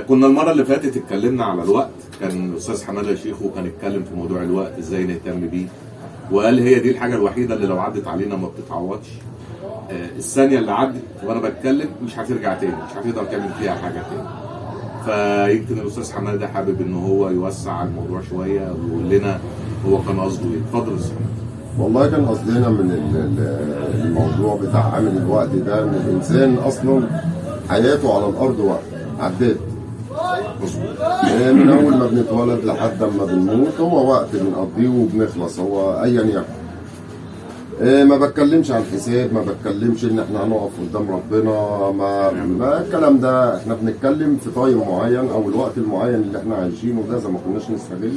كنا المرة اللي فاتت اتكلمنا على الوقت، كان الأستاذ حمادة شيخو كان اتكلم في موضوع الوقت ازاي نهتم بيه، وقال هي دي الحاجة الوحيدة اللي لو عدت علينا ما بتتعوضش. الثانية اللي عدت وأنا بتكلم مش هترجع تاني، مش هتقدر تعمل فيها حاجة تاني. فيمكن الأستاذ حمادة حابب إن هو يوسع الموضوع شوية ويقول لنا هو كان قصده إيه. اتفضل يا أستاذ حمادة. والله كان قصدنا من الموضوع بتاع عامل الوقت ده ان الانسان اصلا حياته على الارض وقت عداد. من اول ما بنتولد لحد ما بنموت هو وقت بنقضيه وبنخلص، هو ايا يكن. ما بتكلمش عن حساب، ما بتكلمش ان احنا هنقف قدام ربنا، ما الكلام ده. احنا بنتكلم في تايم معين او الوقت المعين اللي احنا عايشينه ده، اذا ما كناش نستغله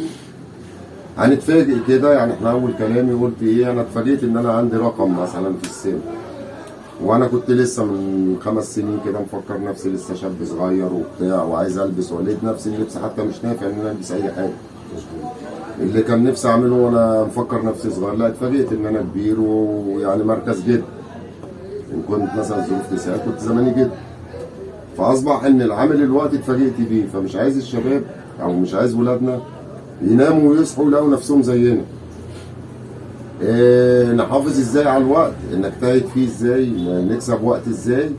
هنتفاجئ كده. يعني احنا اول كلامي قلت ايه؟ انا اتفاجئت ان انا عندي رقم مثلا في السن، وانا كنت لسه من 5 سنين كده مفكر نفسي لسه شاب صغير وبتاع وعايز البس، ولقيت نفسي اللبس حتى مش نافع ان انا البس اي حاجه. اللي كان نفسي اعمله وانا مفكر نفسي صغير، لا اتفاجئت ان انا كبير ويعني مركز جدا. ان كنت مثلا ظروف تساعد كنت زماني جدا. فاصبح ان العامل الوقت اتفاجئت بيه، فمش عايز الشباب او مش عايز ولادنا يناموا ويصحوا يلاقوا نفسهم زينا. نحافظ ازاي على الوقت، نجتهد فيه ازاي، نكسب وقت ازاي،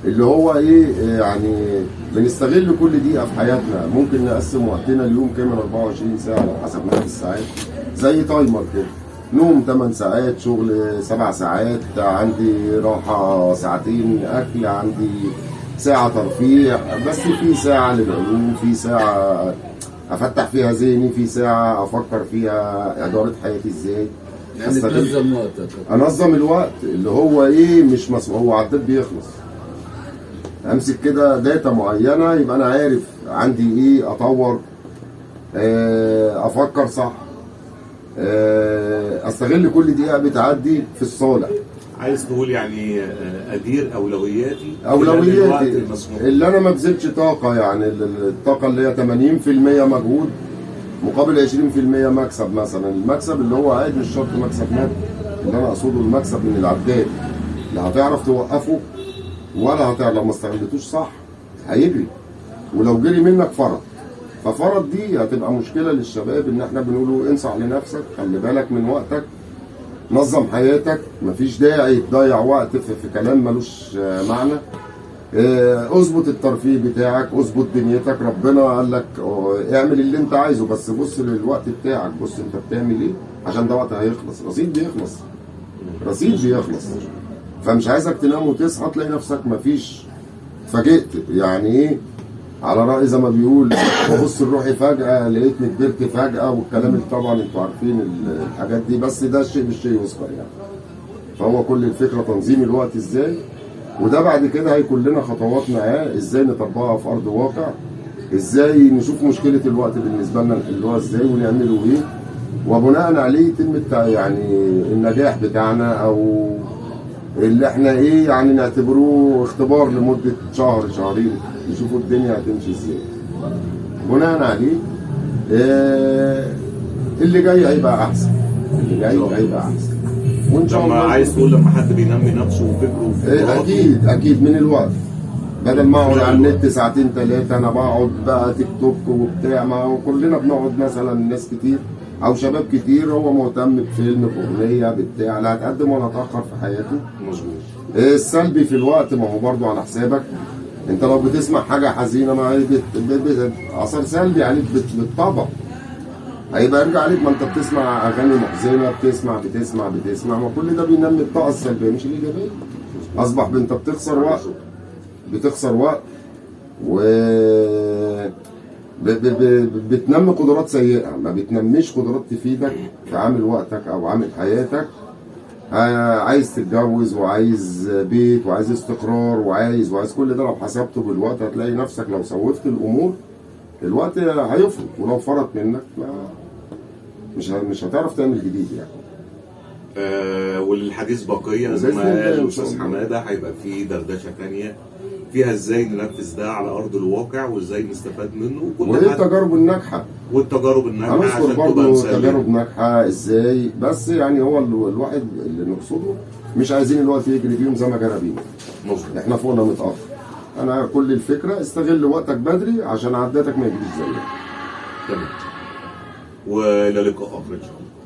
اللي هو ايه يعني بنستغل كل دقيقه في حياتنا. ممكن نقسم وقتنا اليوم كامل 24 ساعه لو حسبناها بالساعات، زي تايمر كده. نوم 8 ساعات، شغل 7 ساعات، عندي راحه ساعتين، اكل، عندي ساعه ترفيه، بس في ساعه للعلوم، في ساعه افتح فيها ذهني، في ساعه افكر فيها اداره حياتي ازاي. يعني تنظم وقتك، انظم الوقت اللي هو ايه، مش مسموح هو عداد بيخلص. امسك كده داتا معينه يبقى انا عارف عندي ايه، اطور، افكر صح، استغل كل دقيقه بتعدي في الصالح. عايز تقول يعني ادير اولوياتي اللي انا ما بذلش طاقه، يعني الطاقه اللي هي 80% مجهود مقابل 20% مكسب. مثلا المكسب اللي هو عادي مش شرط مكسب مادي، اللي انا اقصده المكسب من العداد، لا هتعرف توقفه ولا هتعرف. لو ما استغلتوش صح هيجري، ولو جري منك فرط. ففرط دي هتبقى مشكله للشباب، ان احنا بنقوله انصح لنفسك، خلي بالك من وقتك، نظم حياتك، مفيش داعي تضيع وقت في كلام ملوش معنى. اظبط الترفيه بتاعك، اظبط دنيتك. ربنا قال لك اعمل اللي انت عايزه، بس بص للوقت بتاعك، بص انت بتعمل ايه، عشان ده وقت هيخلص، رصيد بيخلص، رصيد بيخلص. فمش عايزك تنام وتصحى تلاقي نفسك مفيش، اتفاجئت. يعني ايه، على رأي زي ما بيقول ببص لروحي فجأة لقيتني كبرت فجأة، والكلام اللي طبعا انتوا عارفين الحاجات دي، بس ده الشيء بالشيء يذكر يعني. فهو كل الفكرة تنظيم الوقت ازاي، وده بعد كده هيكون لنا خطوات معاه ازاي نطبقها في ارض واقع، ازاي نشوف مشكلة الوقت بالنسبة لنا نحلوها ازاي ونعمله ايه، وبناء عليه يتم يعني النجاح بتاعنا، او اللي احنا ايه يعني نعتبروه اختبار لمدة شهر شهرين، نشوفوا الدنيا هتمشي ازاي. بناء عليه اللي جاي هيبقى احسن، اللي جاي هيبقى احسن. وان شاء الله. عايز تقول لما حد بينمي نفسه وفكره اكيد من الوقت، بدل ما اقعد على النت ساعتين 3 انا بقعد بقى تيك توك وبتاع. ما هو كلنا بنقعد، مثلا ناس كتير او شباب كتير هو مهتم بفيلم، باغنيه، بتاع، لا هتقدم ولا هتاخر في حياته. مظبوط. السلبي في الوقت ما هو برضو على حسابك. انت لو بتسمع حاجه حزينه ما هي اثر سلبي عليك بالطبع، هيبقى يرجع عليك. ما انت بتسمع اغاني محزنه، بتسمع ما كل ده بينمي الطاقه السلبيه مش الايجابيه. اصبح انت بتخسر وقت و بتنمي قدرات سيئه، ما بتنميش قدرات تفيدك في عامل وقتك او عامل حياتك. عايز تتجوز وعايز بيت وعايز استقرار وعايز كل ده، لو حسبته بالوقت هتلاقي نفسك لو سوفت الامور الوقت هيفرط، ولو فرط منك مش هتعرف تعمل جديد يعني. والحديث بقيه زي ما قال الاستاذ حماده، هيبقى فيه دردشه ثانيه فيها ازاي ننفذ ده على ارض الواقع وازاي نستفاد منه، وايه التجارب الناجحه هنذكر برضه تجارب ناجحه ازاي. بس يعني هو الواحد اللي نقصده مش عايزين الوقت يجري بيهم زي ما جرى بينا. احنا فوقنا متاخر، انا كل الفكره استغل وقتك بدري عشان عداتك ما يجريش زيك. تمام. والى لقاء اخر ان شاء الله.